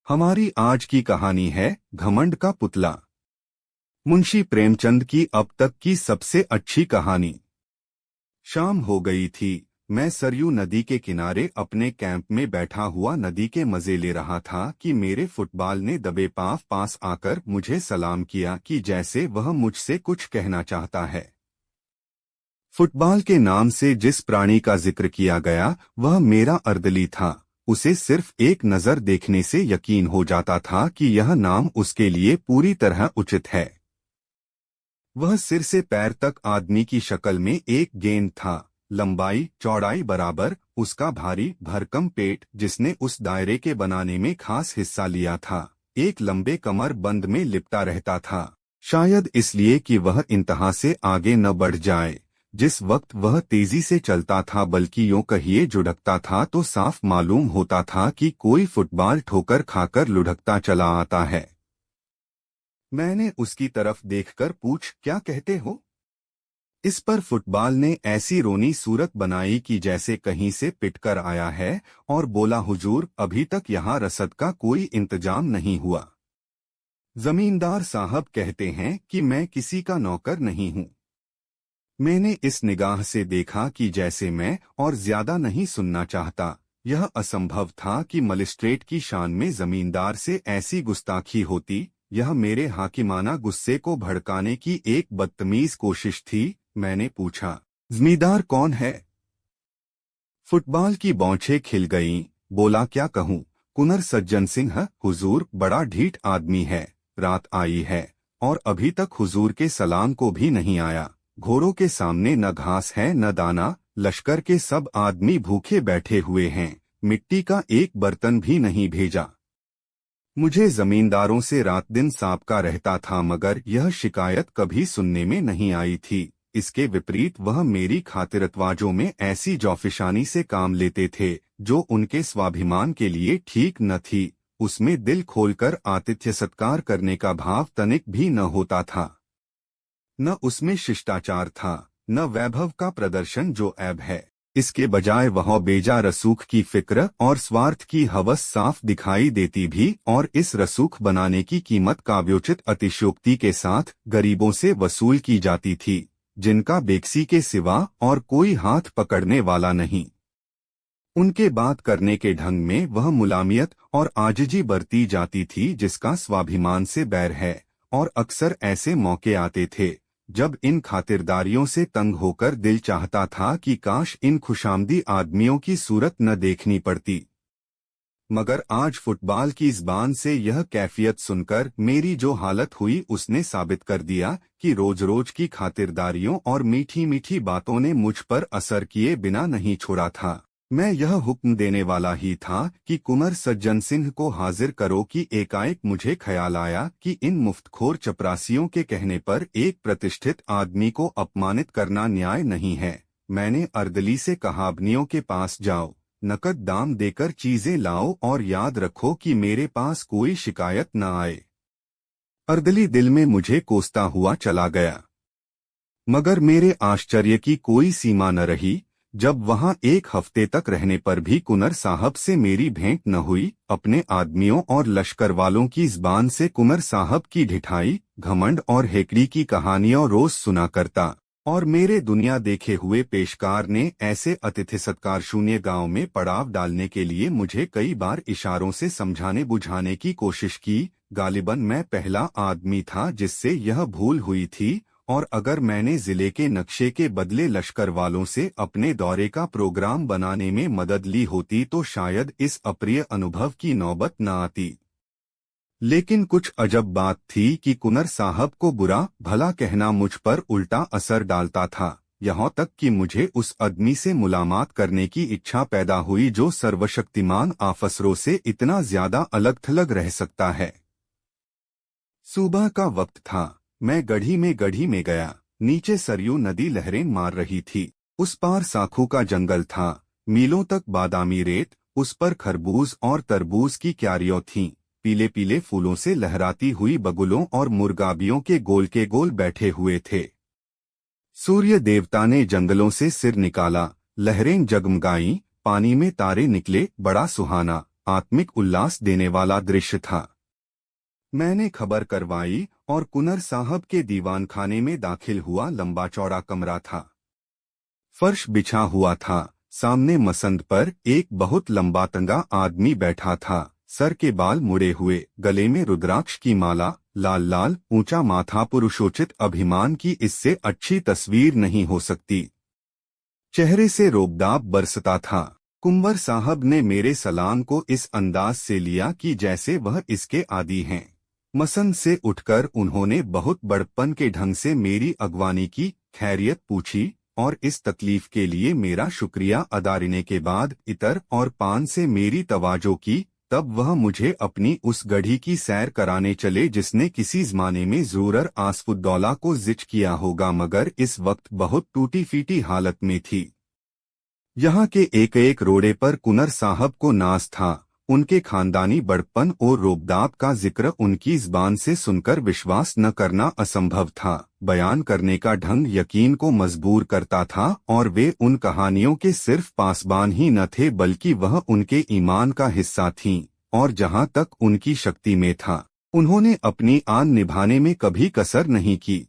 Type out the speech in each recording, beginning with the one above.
हमारी आज की कहानी है घमंड का पुतला। मुंशी प्रेमचंद की अब तक की सबसे अच्छी कहानी। शाम हो गई थी। मैं सरयू नदी के किनारे अपने कैंप में बैठा हुआ नदी के मजे ले रहा था कि मेरे फुटबॉल ने दबे पांव पास आकर मुझे सलाम किया कि जैसे वह मुझसे कुछ कहना चाहता है। फुटबॉल के नाम से जिस प्राणी का जिक्र किया गया वह मेरा अर्दली था। उसे सिर्फ एक नजर देखने से यकीन हो जाता था कि यह नाम उसके लिए पूरी तरह उचित है। वह सिर से पैर तक आदमी की शक्ल में एक गेंद था, लंबाई चौड़ाई बराबर। उसका भारी भरकम पेट, जिसने उस दायरे के बनाने में खास हिस्सा लिया था, एक लंबे कमर बंद में लिपटा रहता था। शायद इसलिए कि वह इंतहा से आगे न बढ़ जाए। जिस वक्त वह तेजी से चलता था, बल्कि यूं कहिए जुड़कता था, तो साफ मालूम होता था कि कोई फुटबॉल ठोकर खाकर लुढ़कता चला आता है। मैंने उसकी तरफ देखकर पूछ, क्या कहते हो? इस पर फुटबॉल ने ऐसी रोनी सूरत बनाई कि जैसे कहीं से पिटकर आया है, और बोला, हुजूर, अभी तक यहाँ रसद का कोई इंतजाम नहीं हुआ। जमींदार साहब कहते हैं कि मैं किसी का नौकर नहीं हूँ। मैंने इस निगाह से देखा कि जैसे मैं और ज्यादा नहीं सुनना चाहता। यह असंभव था कि मजिस्ट्रेट की शान में जमींदार से ऐसी गुस्ताखी होती। यह मेरे हाकिमाना गुस्से को भड़काने की एक बदतमीज कोशिश थी। मैंने पूछा, जमींदार कौन है? फुटबॉल की बौछें खिल गईं। बोला, क्या कहूँ, कुंवर सज्जन सिंह, हुजूर, बड़ा ढीठ आदमी है। रात आई है और अभी तक हुजूर के सलाम को भी नहीं आया। घोड़ों के सामने न घास है न दाना। लश्कर के सब आदमी भूखे बैठे हुए हैं। मिट्टी का एक बर्तन भी नहीं भेजा। मुझे जमींदारों से रात दिन साबका रहता था, मगर यह शिकायत कभी सुनने में नहीं आई थी। इसके विपरीत वह मेरी खातिरतवाजों में ऐसी जौफिशानी से काम लेते थे जो उनके स्वाभिमान के लिए ठीक न थी। उसमें दिल खोलकर आतिथ्य सत्कार करने का भाव तनिक भी न होता था। न उसमें शिष्टाचार था, न वैभव का प्रदर्शन जो ऐब है। इसके बजाय वह बेजा रसूख की फिक्र और स्वार्थ की हवस साफ दिखाई देती भी, और इस रसूख बनाने की कीमत काव्योचित अतिशयोक्ति के साथ गरीबों से वसूल की जाती थी, जिनका बेकसी के सिवा और कोई हाथ पकड़ने वाला नहीं। उनके बात करने के ढंग में वह मुलामियत और आजिजी बरती जाती थी जिसका स्वाभिमान से बैर है। और अक्सर ऐसे मौके आते थे जब इन खातिरदारियों से तंग होकर दिल चाहता था कि काश इन खुशामदी आदमियों की सूरत न देखनी पड़ती। मगर आज फुटबॉल की ज़बान से यह कैफियत सुनकर मेरी जो हालत हुई, उसने साबित कर दिया कि रोज रोज की खातिरदारियों और मीठी मीठी बातों ने मुझ पर असर किए बिना नहीं छोड़ा था। मैं यह हुक्म देने वाला ही था कि कुंवर सज्जन सिंह को हाजिर करो कि एकाएक मुझे ख्याल आया कि इन मुफ्तखोर चपरासियों के कहने पर एक प्रतिष्ठित आदमी को अपमानित करना न्याय नहीं है। मैंने अर्दली से कहा, आदमियों के पास जाओ, नकद दाम देकर चीजें लाओ और याद रखो कि मेरे पास कोई शिकायत न आए। अर्दली दिल में मुझे कोसता हुआ चला गया, मगर मेरे आश्चर्य की कोई सीमा न रही जब वहां एक हफ्ते तक रहने पर भी कुंवर साहब से मेरी भेंट न हुई। अपने आदमियों और लश्कर वालों की ज़बान से कुंवर साहब की ढिठाई, घमंड और हेकड़ी की कहानियां रोज सुना करता, और मेरे दुनिया देखे हुए पेशकार ने ऐसे अतिथि सत्कार शून्य गांव में पड़ाव डालने के लिए मुझे कई बार इशारों से समझाने बुझाने की कोशिश की। गालिबन मैं पहला आदमी था जिससे यह भूल हुई थी, और अगर मैंने जिले के नक्शे के बदले लश्कर वालों से अपने दौरे का प्रोग्राम बनाने में मदद ली होती तो शायद इस अप्रिय अनुभव की नौबत न आती। लेकिन कुछ अजब बात थी कि कुंवर साहब को बुरा भला कहना मुझ पर उल्टा असर डालता था, यहाँ तक कि मुझे उस आदमी से मुलाकात करने की इच्छा पैदा हुई जो सर्वशक्तिमान आफसरों से इतना ज्यादा अलग थलग रह सकता है। सुबह का वक्त था। मैं गढ़ी में गया। नीचे सरयू नदी लहरें मार रही थी। उस पार साखू का जंगल था, मीलों तक बादामी रेत, उस पर खरबूज और तरबूज की क्यारियां थीं। पीले पीले फूलों से लहराती हुई बगुलों और मुर्गाबियों के गोल बैठे हुए थे। सूर्य देवता ने जंगलों से सिर निकाला, लहरें जगमगाईं, पानी में तारे निकले, बड़ा सुहाना आत्मिक उल्लास देने वाला दृश्य था। मैंने खबर करवाई और कुंवर साहब के दीवानखाने में दाखिल हुआ। लंबा चौड़ा कमरा था, फर्श बिछा हुआ था। सामने मसंद पर एक बहुत लंबा तंगा आदमी बैठा था, सर के बाल मुड़े हुए, गले में रुद्राक्ष की माला, लाल लाल ऊंचा माथा। पुरुषोचित अभिमान की इससे अच्छी तस्वीर नहीं हो सकती। चेहरे से रोबदाब बरसता था। कुंवर साहब ने मेरे सलाम को इस अंदाज से लिया कि जैसे वह इसके आदी हैं। मसंद से उठकर उन्होंने बहुत बड़प्पन के ढंग से मेरी अगवानी की, खैरियत पूछी और इस तकलीफ के लिए मेरा शुक्रिया अदा करने के बाद इतर और पान से मेरी तवाजो की। तब वह मुझे अपनी उस गढ़ी की सैर कराने चले जिसने किसी ज़माने में ज़ुरर आसफुद्दौला को जिच किया होगा, मगर इस वक्त बहुत टूटी फीटी हालत में थी। यहाँ के एक एक रोड़े पर कुंवर साहब को नाज था। उनके खानदानी बड़प्पन और रोबदाब का जिक्र उनकी ज़बान से सुनकर विश्वास न करना असंभव था। बयान करने का ढंग यकीन को मजबूर करता था और वे उन कहानियों के सिर्फ पासबान ही न थे बल्कि वह उनके ईमान का हिस्सा थीं, और जहाँ तक उनकी शक्ति में था उन्होंने अपनी आन निभाने में कभी कसर नहीं की।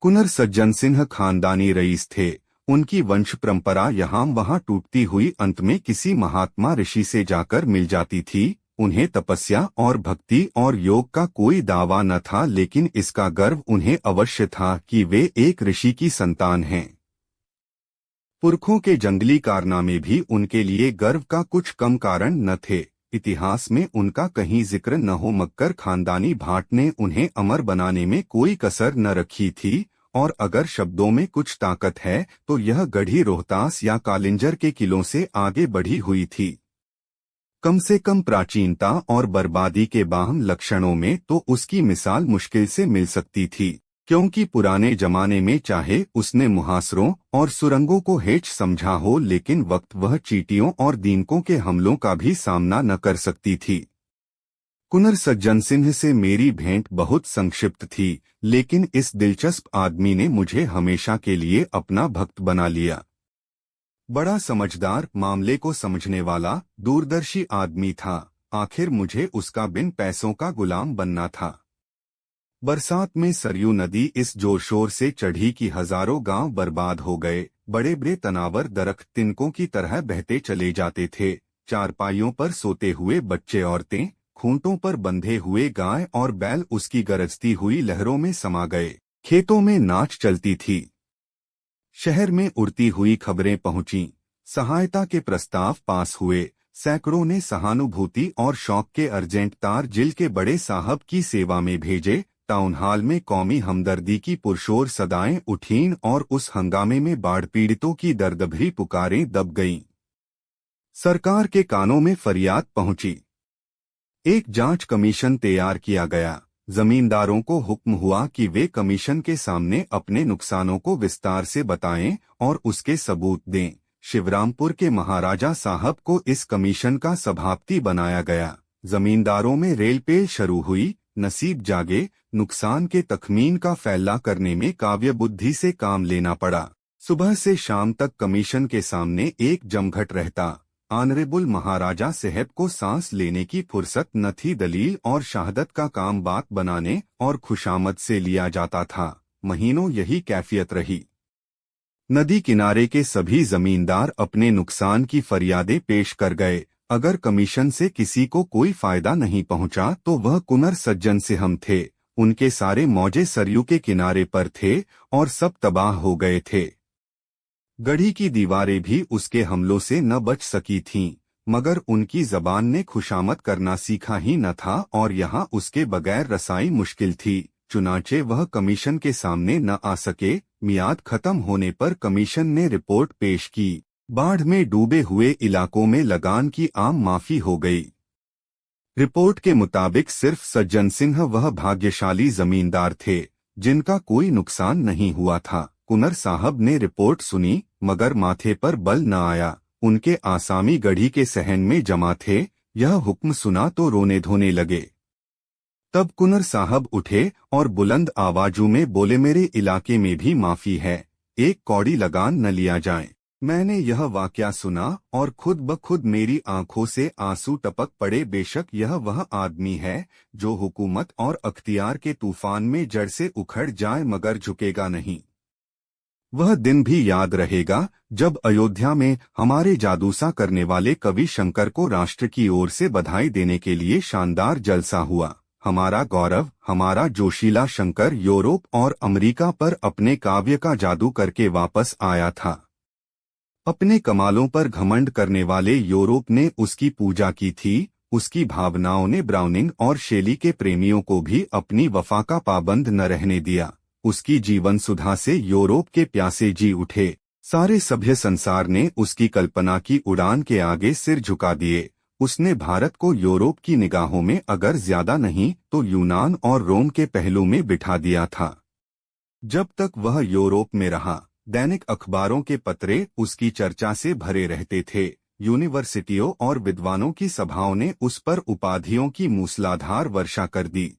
कुंवर सज्जन सिंह खानदानी रईस थे। उनकी वंश परंपरा यहाँ वहाँ टूटती हुई अंत में किसी महात्मा ऋषि से जाकर मिल जाती थी। उन्हें तपस्या और भक्ति और योग का कोई दावा न था, लेकिन इसका गर्व उन्हें अवश्य था कि वे एक ऋषि की संतान हैं। पुरखों के जंगली कारनामे भी उनके लिए गर्व का कुछ कम कारण न थे। इतिहास में उनका कहीं जिक्र न हो, मगर खानदानी भाट ने उन्हें अमर बनाने में कोई कसर न रखी थी। और अगर शब्दों में कुछ ताकत है तो यह गढ़ी रोहतास या कालिंजर के किलों से आगे बढ़ी हुई थी। कम से कम प्राचीनता और बर्बादी के बाहम लक्षणों में तो उसकी मिसाल मुश्किल से मिल सकती थी, क्योंकि पुराने जमाने में चाहे उसने मुहासरों और सुरंगों को हेच समझा हो, लेकिन वक्त वह चींटियों और दीमकों के हमलों का भी सामना न कर सकती थी। कुंवर सज्जन सिंह से मेरी भेंट बहुत संक्षिप्त थी, लेकिन इस दिलचस्प आदमी ने मुझे हमेशा के लिए अपना भक्त बना लिया। बड़ा समझदार, मामले को समझने वाला, दूरदर्शी आदमी था। आखिर मुझे उसका बिन पैसों का गुलाम बनना था। बरसात में सरयू नदी इस जोर शोर से चढ़ी कि हजारों गांव बर्बाद हो गए। बड़े बड़े तनावर दरख्त तिनकों की तरह बहते चले जाते थे। चारपाइयों पर सोते हुए बच्चे, औरतें, खूंटों पर बंधे हुए गाय और बैल उसकी गरजती हुई लहरों में समा गए। खेतों में नाच चलती थी। शहर में उड़ती हुई खबरें पहुंचीं। सहायता के प्रस्ताव पास हुए। सैकड़ों ने सहानुभूति और शौक के अर्जेंट तार जिल के बड़े साहब की सेवा में भेजे। टाउन हॉल में कौमी हमदर्दी की पुरशोर सदाएं उठीं और उस हंगामे में बाढ़ पीड़ितों की दर्दभरी पुकारें दब गईं। सरकार के कानों में फरियाद पहुंची। एक जांच कमीशन तैयार किया गया। जमींदारों को हुक्म हुआ कि वे कमीशन के सामने अपने नुकसानों को विस्तार से बताएं और उसके सबूत दें। शिवरामपुर के महाराजा साहब को इस कमीशन का सभापति बनाया गया। जमींदारों में रेलपेल शुरू हुई। नसीब जागे। नुकसान के तखमीन का फैसला करने में काव्य बुद्धि से काम लेना पड़ा। सुबह से शाम तक कमीशन के सामने एक जमघट रहता। ऑनरेबल महाराजा साहब को सांस लेने की फुर्सत न थी। दलील और शहादत का काम बात बनाने और खुशामद से लिया जाता था। महीनों यही कैफियत रही। नदी किनारे के सभी जमींदार अपने नुकसान की फरियादें पेश कर गए। अगर कमीशन से किसी को कोई फायदा नहीं पहुंचा तो वह कुंवर सज्जन सिंह थे। उनके सारे मौजे सरयू के किनारे पर थे और सब तबाह हो गए थे। गढ़ी की दीवारें भी उसके हमलों से न बच सकी थीं, मगर उनकी जबान ने खुशामद करना सीखा ही न था और यहाँ उसके बगैर रसाई मुश्किल थी। चुनाचे वह कमीशन के सामने न आ सके। मियाद खत्म होने पर कमीशन ने रिपोर्ट पेश की। बाढ़ में डूबे हुए इलाकों में लगान की आम माफी हो गई। रिपोर्ट के मुताबिक सिर्फ सज्जन सिंह वह भाग्यशाली जमींदार थे जिनका कोई नुकसान नहीं हुआ था। कुंवर साहब ने रिपोर्ट सुनी, मगर माथे पर बल न आया। उनके आसामी गढ़ी के सहन में जमा थे। यह हुक्म सुना तो रोने धोने लगे। तब कुंवर साहब उठे और बुलंद आवाजों में बोले, मेरे इलाके में भी माफी है, एक कौड़ी लगान न लिया जाए। मैंने यह वाकया सुना और खुद ब खुद मेरी आंखों से आंसू टपक पड़े। बेशक यह वह आदमी है जो हुकूमत और अख्तियार के तूफान में जड़ से उखड़ जाए मगर झुकेगा नहीं। वह दिन भी याद रहेगा जब अयोध्या में हमारे जादूसा करने वाले कवि शंकर को राष्ट्र की ओर से बधाई देने के लिए शानदार जलसा हुआ। हमारा गौरव, हमारा जोशीला शंकर यूरोप और अमेरिका पर अपने काव्य का जादू करके वापस आया था। अपने कमालों पर घमंड करने वाले यूरोप ने उसकी पूजा की थी। उसकी भावनाओं ने ब्राउनिंग और शेली के प्रेमियों को भी अपनी वफा का पाबंद न रहने दिया। उसकी जीवन सुधा से यूरोप के प्यासे जी उठे। सारे सभ्य संसार ने उसकी कल्पना की उड़ान के आगे सिर झुका दिए। उसने भारत को यूरोप की निगाहों में अगर ज्यादा नहीं तो यूनान और रोम के पहलू में बिठा दिया था। जब तक वह यूरोप में रहा, दैनिक अखबारों के पत्रे उसकी चर्चा से भरे रहते थे। यूनिवर्सिटियों और विद्वानों की सभाओं ने उस पर उपाधियों की मूसलाधार वर्षा कर दी।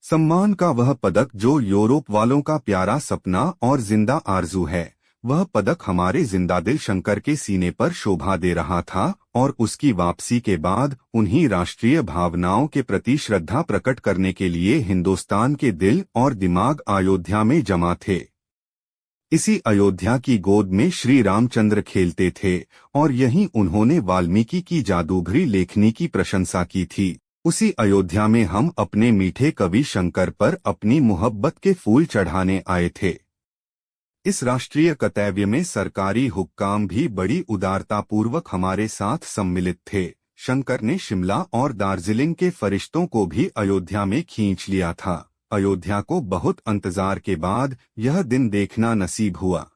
सम्मान का वह पदक जो यूरोप वालों का प्यारा सपना और जिंदा आरजू है, वह पदक हमारे जिंदादिल शंकर के सीने पर शोभा दे रहा था और उसकी वापसी के बाद उन्हीं राष्ट्रीय भावनाओं के प्रति श्रद्धा प्रकट करने के लिए हिंदुस्तान के दिल और दिमाग अयोध्या में जमा थे। इसी अयोध्या की गोद में श्री रामचंद्र खेलते थे और यहीं उन्होंने वाल्मीकि की जादूगरी लेखनी की प्रशंसा की थी। उसी अयोध्या में हम अपने मीठे कवि शंकर पर अपनी मोहब्बत के फूल चढ़ाने आए थे। इस राष्ट्रीय कर्तव्य में सरकारी हुक्काम भी बड़ी उदारतापूर्वक हमारे साथ सम्मिलित थे। शंकर ने शिमला और दार्जिलिंग के फरिश्तों को भी अयोध्या में खींच लिया था। अयोध्या को बहुत इंतजार के बाद यह दिन देखना नसीब हुआ।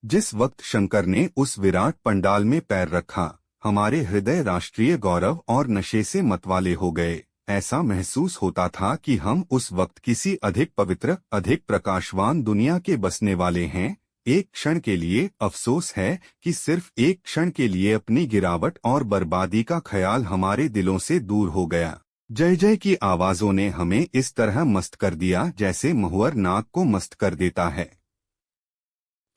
जिस वक्त शंकर ने उस विराट पंडाल में पैर रखा, हमारे हृदय राष्ट्रीय गौरव और नशे से मतवाले हो गए। ऐसा महसूस होता था कि हम उस वक्त किसी अधिक पवित्र, अधिक प्रकाशवान दुनिया के बसने वाले हैं। एक क्षण के लिए अफसोस है कि सिर्फ एक क्षण के लिए अपनी गिरावट और बर्बादी का ख्याल हमारे दिलों से दूर हो गया। जय जय की आवाजों ने हमें इस तरह मस्त कर दिया जैसे महुअर नाग को मस्त कर देता है।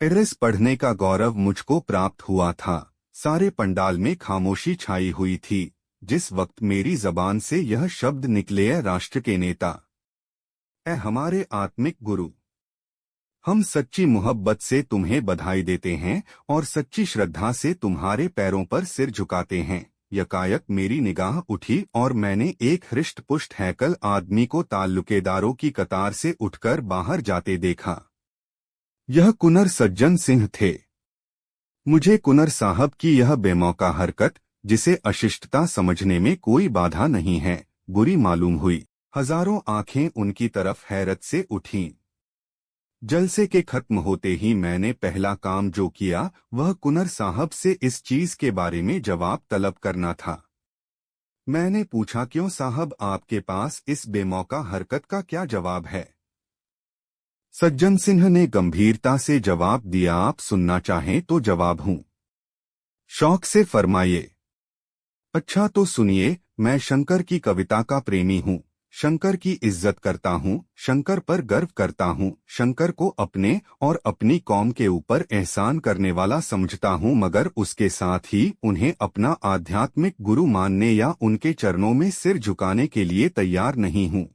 एड्रेस पढ़ने का गौरव मुझको प्राप्त हुआ था। सारे पंडाल में खामोशी छाई हुई थी। जिस वक्त मेरी जबान से यह शब्द निकले, राष्ट्र के नेता, ए हमारे आत्मिक गुरु, हम सच्ची मोहब्बत से तुम्हें बधाई देते हैं और सच्ची श्रद्धा से तुम्हारे पैरों पर सिर झुकाते हैं। यकायक मेरी निगाह उठी और मैंने एक हृष्ट पुष्ट हैकल आदमी को ताल्लुकेदारों की कतार से उठकर बाहर जाते देखा। यह कुंवर सज्जन सिंह थे। मुझे कुंवर साहब की यह बेमौका हरकत, जिसे अशिष्टता समझने में कोई बाधा नहीं है, बुरी मालूम हुई। हजारों आंखें उनकी तरफ हैरत से उठीं। जलसे के खत्म होते ही मैंने पहला काम जो किया वह कुंवर साहब से इस चीज के बारे में जवाब तलब करना था। मैंने पूछा, क्यों साहब, आपके पास इस बेमौका हरकत का क्या जवाब है? सज्जन सिंह ने गंभीरता से जवाब दिया, आप सुनना चाहें तो जवाब हूं। शौक से फरमाइए। अच्छा तो सुनिए, मैं शंकर की कविता का प्रेमी हूं, शंकर की इज्जत करता हूं, शंकर पर गर्व करता हूं, शंकर को अपने और अपनी कौम के ऊपर एहसान करने वाला समझता हूं, मगर उसके साथ ही उन्हें अपना आध्यात्मिक गुरु मानने या उनके चरणों में सिर झुकाने के लिए तैयार नहीं हूं।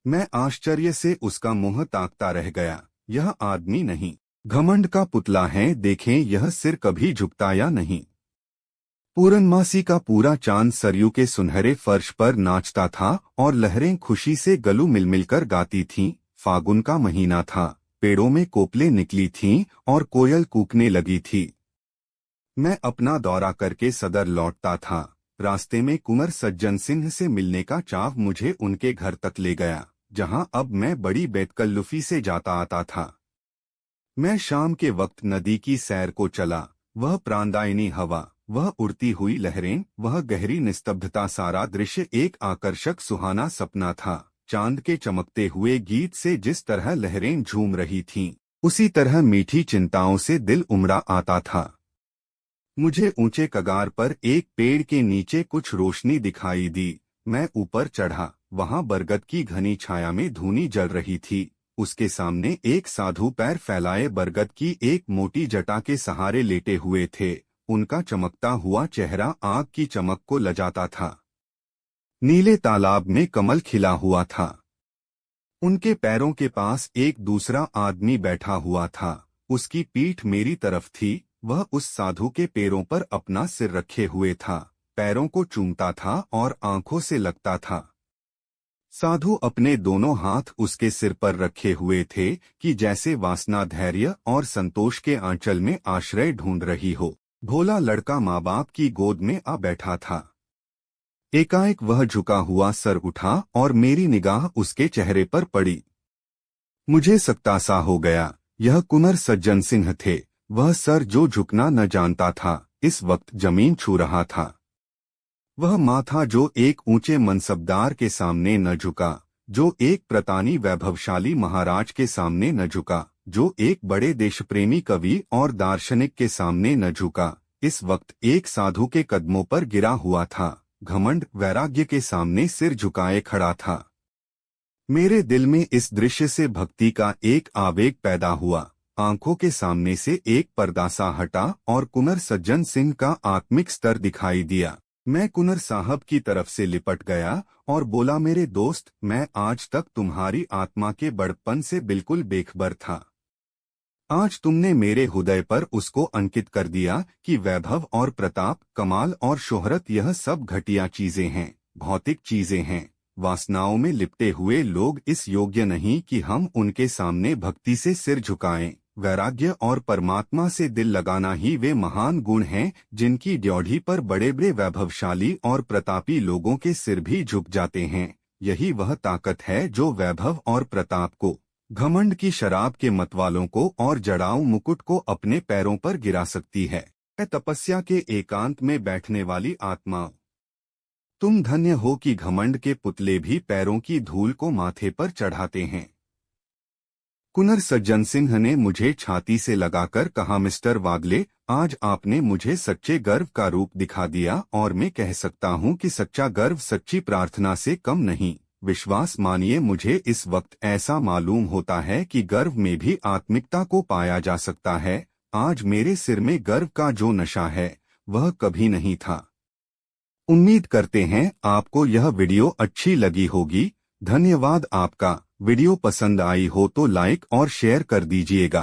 मैं आश्चर्य से उसका मुंह ताकता रह गया। यह आदमी नहीं, घमंड का पुतला है। देखें, यह सिर कभी झुकता या नहीं। पूर्णमासी का पूरा चांद सरयू के सुनहरे फर्श पर नाचता था और लहरें खुशी से गलू मिलमिलकर गाती थीं। फागुन का महीना था, पेड़ों में कोपलें निकली थीं और कोयल कूकने लगी थी। मैं अपना दौरा करके सदर लौटता था। रास्ते में कुंवर सज्जन सिंह से मिलने का चाव मुझे उनके घर तक ले गया, जहां अब मैं बड़ी बेतकल्लुफी से जाता आता था। मैं शाम के वक्त नदी की सैर को चला। वह प्राणदायिनी हवा, वह उड़ती हुई लहरें, वह गहरी निस्तब्धता, सारा दृश्य एक आकर्षक सुहाना सपना था। चांद के चमकते हुए गीत से जिस तरह लहरें झूम रही थीं, उसी तरह मीठी चिंताओं से दिल उमड़ा आता था। मुझे ऊंचे कगार पर एक पेड़ के नीचे कुछ रोशनी दिखाई दी। मैं ऊपर चढ़ा। वहां बरगद की घनी छाया में धूनी जल रही थी। उसके सामने एक साधु पैर फैलाए बरगद की एक मोटी जटा के सहारे लेटे हुए थे। उनका चमकता हुआ चेहरा आग की चमक को लजाता था। नीले तालाब में कमल खिला हुआ था। उनके पैरों के पास एक दूसरा आदमी बैठा हुआ था। उसकी पीठ मेरी तरफ थी। वह उस साधु के पैरों पर अपना सिर रखे हुए था, पैरों को चूमता था और आंखों से लगता था। साधु अपने दोनों हाथ उसके सिर पर रखे हुए थे कि जैसे वासना धैर्य और संतोष के आंचल में आश्रय ढूंढ रही हो। भोला लड़का माँ बाप की गोद में आ बैठा था। एकाएक वह झुका हुआ सर उठा और मेरी निगाह उसके चेहरे पर पड़ी। मुझे सकता सा हो गया, यह कुंवर सज्जन सिंह थे। वह सर जो झुकना न जानता था, इस वक्त जमीन छू रहा था। वह माथा जो एक ऊंचे मनसबदार के सामने न झुका, जो एक प्रतानी वैभवशाली महाराज के सामने न झुका, जो एक बड़े देशप्रेमी कवि और दार्शनिक के सामने न झुका, इस वक्त एक साधु के कदमों पर गिरा हुआ था। घमंड वैराग्य के सामने सिर झुकाए खड़ा था। मेरे दिल में इस दृश्य से भक्ति का एक आवेग पैदा हुआ। आंखों के सामने से एक पर्दा सा हटा और कुंवर सज्जन सिंह का आत्मिक स्तर दिखाई दिया। मैं कुंवर साहब की तरफ से लिपट गया और बोला, मेरे दोस्त, मैं आज तक तुम्हारी आत्मा के बड़प्पन से बिल्कुल बेखबर था। आज तुमने मेरे हृदय पर उसको अंकित कर दिया कि वैभव और प्रताप, कमाल और शोहरत यह सब घटिया चीजें हैं, भौतिक चीजें हैं। वासनाओं में लिपटे हुए लोग इस योग्य नहीं कि हम उनके सामने भक्ति से सिर झुकाएं। वैराग्य और परमात्मा से दिल लगाना ही वे महान गुण हैं जिनकी ड्योढ़ी पर बड़े बड़े वैभवशाली और प्रतापी लोगों के सिर भी झुक जाते हैं। यही वह ताकत है जो वैभव और प्रताप को, घमंड की शराब के मतवालों को और जड़ाऊ मुकुट को अपने पैरों पर गिरा सकती है। तपस्या के एकांत में बैठने वाली आत्मा, तुम धन्य हो कि घमंड के पुतले भी पैरों की धूल को माथे पर चढ़ाते हैं। कुंवर सज्जन सिंह ने मुझे छाती से लगाकर कहा, मिस्टर वागले, आज आपने मुझे सच्चे गर्व का रूप दिखा दिया और मैं कह सकता हूँ कि सच्चा गर्व सच्ची प्रार्थना से कम नहीं। विश्वास मानिए, मुझे इस वक्त ऐसा मालूम होता है कि गर्व में भी आत्मिकता को पाया जा सकता है। आज मेरे सिर में गर्व का जो नशा है वह कभी नहीं था। उम्मीद करते हैं आपको यह वीडियो अच्छी लगी होगी। धन्यवाद आपका। वीडियो पसंद आई हो तो लाइक और शेयर कर दीजिएगा।